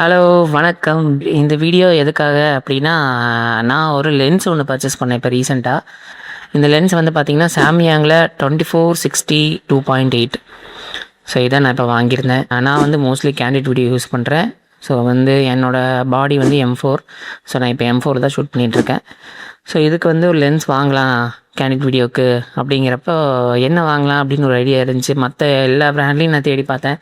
Hello வணக்கம். இந்த video எதுக்காக அப்படின்னா, நான் ஒரு லென்ஸ் ஒன்று பர்ச்சேஸ் பண்ணேன் இப்போ ரீசெண்டாக. இந்த லென்ஸ் வந்து பார்த்திங்கன்னா சாம்யாங்கில் 24-60 2.8. ஸோ இதை நான் இப்போ வாங்கியிருந்தேன். நான் வந்து மோஸ்ட்லி கேண்டிட் வீடியோ யூஸ் பண்ணுறேன். ஸோ வந்து என்னோடய பாடி வந்து M4. ஸோ நான் இப்போ M4 தான் ஷூட் பண்ணிகிட்ருக்கேன். ஸோ இதுக்கு வந்து ஒரு லென்ஸ் வாங்கலாம் கேண்டிட் வீடியோவுக்கு அப்படிங்கிறப்போ என்ன வாங்கலாம் அப்படின்னு ஒரு ஐடியா இருந்துச்சு. மற்ற எல்லா ப்ராண்ட்லேயும் நான் தேடி பார்த்தேன்.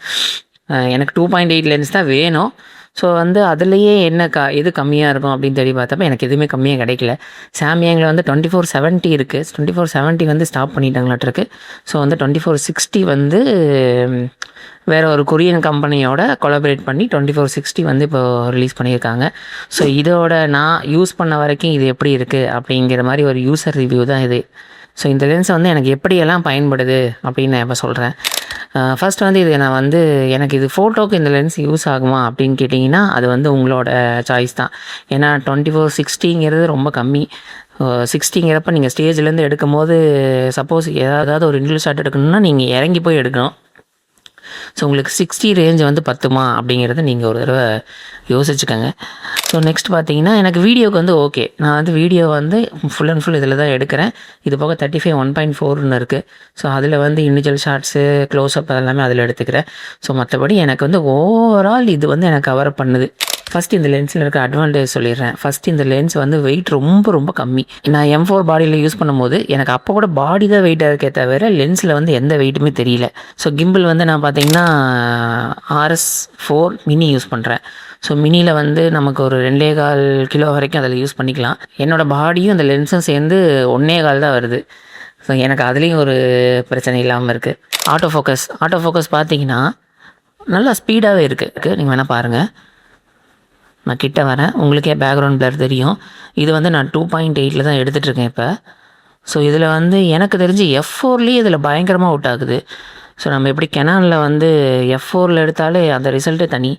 எனக்கு 2.8 லென்ஸ் தான் வேணும். ஸோ வந்து அதுலேயே என்ன எது கம்மியாக இருக்கும் அப்படின்னு தேடி பார்த்தப்ப எனக்கு எதுவுமே கம்மியாக கிடைக்கல. சாம்யாங்கில் வந்து 24-70 இருக்குது. 24-70 வந்து ஸ்டாப் பண்ணிட்டாங்களாட்டிருக்கு. ஸோ வந்து 24-60 வந்து வேறு ஒரு கொரியன் கம்பெனியோட கொலாபரேட் பண்ணி 24-60 வந்து இப்போ ரிலீஸ் பண்ணியிருக்காங்க. ஸோ இதோட நான் யூஸ் பண்ண வரைக்கும் இது எப்படி இருக்குது அப்படிங்கிற மாதிரி ஒரு யூசர் ரிவ்யூ தான் இது. ஸோ இந்த லென்ஸை வந்து எனக்கு எப்படியெல்லாம் பயன்படுது அப்படின்னு நான் இப்போ சொல்கிறேன். ஃபஸ்ட் வந்து இது நான் வந்து எனக்கு இது ஃபோட்டோக்கு இந்த லென்ஸ் யூஸ் ஆகுமா அப்படின்னு கேட்டிங்கன்னா அது வந்து உங்களோட சாய்ஸ் தான். ஏன்னா 24-60ங்கிறது ரொம்ப கம்மி. 60ங்கிறப்ப நீங்கள் ஸ்டேஜ்லேருந்து எடுக்கும் போது சப்போஸ் ஏதாவது ஒரு இண்டில் ஷாட் எடுக்கணும்னா நீங்கள் இறங்கி போய் எடுக்கணும். ஸோ உங்களுக்கு 60 ரேஞ்ச் வந்து பத்துமா அப்படிங்கிறத நீங்கள் ஒரு தடவை யோசிச்சுக்கோங்க. ஸோ நெக்ஸ்ட் பார்த்தீங்கன்னா எனக்கு வீடியோக்கு வந்து ஓகே. நான் வந்து வீடியோ வந்து ஃபுல் அண்ட் ஃபுல் இதில் தான் எடுக்கிறேன். இது போக 35 1.4ன்னு இருக்குது. ஸோ அதில் வந்து இண்டிவிஜுவல் ஷார்ட்ஸு க்ளோஸ்அப் அதெல்லாமே அதில் எடுத்துக்கிறேன். ஸோ மற்றபடி எனக்கு வந்து ஓவரால் இது வந்து எனக்கு கவர் பண்ணுது. ஃபஸ்ட் இந்த லென்ஸில் இருக்க அட்வான்டேஜ் சொல்லிடுறேன். ஃபஸ்ட் இந்த லென்ஸ் வந்து வெயிட் ரொம்ப ரொம்ப கம்மி. நான் M4 பாடியில் யூஸ் பண்ணும்போது எனக்கு அப்போ கூட பாடி தான் வெயிட்டாக இருக்கே தவிர லென்ஸில் வந்து எந்த வெயிட்டுமே தெரியல. ஸோ கிம்பிள் வந்து நான் பார்த்தீங்கன்னா RS4 மினி யூஸ் பண்ணுறேன். ஸோ மினியில் வந்து நமக்கு ஒரு 2.25 கிலோ வரைக்கும் அதில் யூஸ் பண்ணிக்கலாம். என்னோடய பாடியும் அந்த லென்ஸும் சேர்ந்து 1.25 தான் வருது. ஸோ எனக்கு அதுலேயும் ஒரு பிரச்சனை இல்லாமல் இருக்குது. ஆட்டோ ஃபோக்கஸ் பார்த்தீங்கன்னா நல்லா ஸ்பீடாகவே இருக்குது. நீங்கள் வேணால் பாருங்கள். நான் கிட்ட வரேன், உங்களுக்கே பேக்ரவுண்ட் பிளர் தெரியும். இது வந்து நான் 2.8 தான் எடுத்துகிட்ருக்கேன் இப்போ. ஸோ இதில் வந்து எனக்கு தெரிஞ்சு F4லேயே இதில் பயங்கரமாக அவுட் ஆகுது. ஸோ நம்ம எப்படி கெனானில் வந்து F4ல் எடுத்தாலே அந்த ரிசல்ட்டே தனி.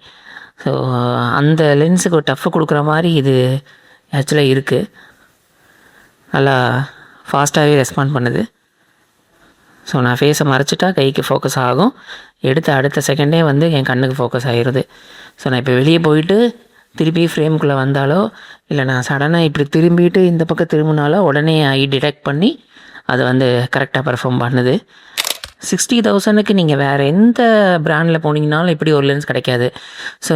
ஸோ அந்த லென்ஸுக்கு டஃப் கொடுக்குற மாதிரி இது ஆக்சுவலாக இருக்குது. நல்லா ஃபாஸ்ட்டாகவே ரெஸ்பாண்ட் பண்ணுது. ஸோ நான் ஃபேஸை மறைச்சிட்டா கைக்கு ஃபோக்கஸ் ஆகும். அடுத்த செகண்டே வந்து என் கண்ணுக்கு ஃபோக்கஸ் ஆகிடுது. ஸோ நான் இப்போ வெளியே போயிட்டு திருப்பி ஃப்ரேமுக்குள்ளே வந்தாலோ இல்லை நான் சடனாக இப்படி திரும்பிட்டு இந்த பக்கம் திரும்பினாலோ உடனே ஐ டிடெக்ட் பண்ணி அது வந்து கரெக்டாக பர்ஃபார்ம் பண்ணுது. 60,000க்கு நீங்கள் வேறு எந்த ப்ராண்டில் போனீங்கனாலும் இப்படி ஒரு லென்ஸ் கிடைக்காது. ஸோ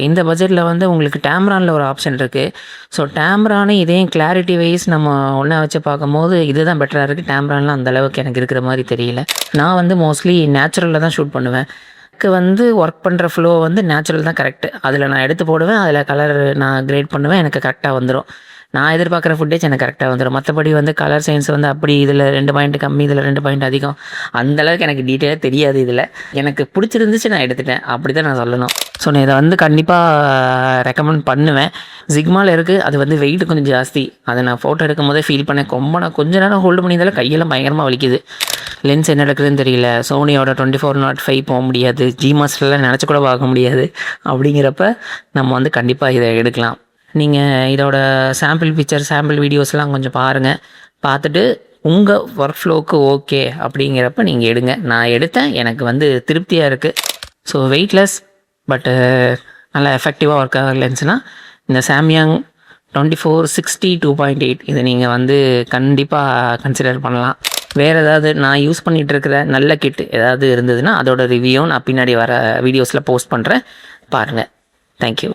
இந்த பட்ஜெட்டில் வந்து உங்களுக்கு டேம்ரானில் ஒரு ஆப்ஷன் இருக்குது. ஸோ டேம்ரானு இதையும் கிளாரிட்டி வைஸ் நம்ம ஒன்றா வச்சு பார்க்கும்போது இதுதான் பெட்டராக இருக்குது. டேம்ரான்லாம் அந்தளவுக்கு எனக்கு இருக்கிற மாதிரி தெரியல. நான் வந்து மோஸ்ட்லி நேச்சுரலில் தான் ஷூட் பண்ணுவேன். எனக்கு வந்து ஒர்க் பண்ணுற ஃப்ளோ வந்து நேச்சுரல் தான் கரெக்டு. அதில் நான் எடுத்து போடுவேன், அதில் கலர் நான் கிரேட் பண்ணுவேன், எனக்கு கரெக்டாக வந்துடும். நான் எதிர்பார்க்குற ஃபுட்டேஜ் எனக்கு கரெக்டாக வந்துடும். மற்றபடி வந்து கலர் சயின்ஸ் வந்து அப்படி இதில் 2 பாயிண்ட் கம்மி, இதில் 2 பாயிண்ட் அதிகம், அந்தளவுக்கு எனக்கு டீட்டெயிலாக தெரியாது. இதில் எனக்கு பிடிச்சிருந்துச்சு, நான் எடுத்துட்டேன், அப்படி தான் நான் சொல்லணும். ஸோ நான் இதை வந்து கண்டிப்பாக ரெக்கமெண்ட் பண்ணுவேன். ஜிக்மாவில் இருக்குது, அது வந்து வெயிட் கொஞ்சம் ஜாஸ்தி. அதை நான் ஃபோட்டோ எடுக்கும் போதே ஃபீல் பண்ணேன். நான் கொஞ்ச நேரம் ஹோல்டு பண்ணியிருந்தாலும் கையெல்லாம் பயங்கரமாக வலிக்குது. லென்ஸ் என்ன எடுக்குதுன்னு தெரியல. சோனியோட 24-05 போக முடியாது, ஜிமாஸ்டர்லாம் நினச்சி கூட பார்க்க முடியாது. அப்படிங்கிறப்ப நம்ம வந்து கண்டிப்பாக இதை எடுக்கலாம். நீங்கள் இதோட சாம்பிள் பிக்சர், சாம்பிள் வீடியோஸ்லாம் கொஞ்சம் பாருங்கள். பார்த்துட்டு உங்கள் ஒர்க் ஃப்ளோவுக்கு ஓகே அப்படிங்கிறப்ப நீங்கள் எடுங்க. நான் எடுத்தேன், எனக்கு வந்து திருப்தியாக இருக்குது. ஸோ வெயிட்லெஸ் பட்டு நல்லா எஃபெக்டிவாக ஒர்க் ஆகிற லென்ஸ்னால் இந்த சாம்யாங் 24-60 2.8 இதை நீங்கள் வந்து கண்டிப்பாக கன்சிடர் பண்ணலாம். வேறு ஏதாவது நான் யூஸ் பண்ணிகிட்டு இருக்கிற நல்ல கிட் ஏதாவது இருந்ததுன்னா அதோட ரிவ்யூவும் நான் பின்னாடி வர வீடியோஸில் போஸ்ட் பண்ணுறேன், பாருங்கள். தேங்க்யூ.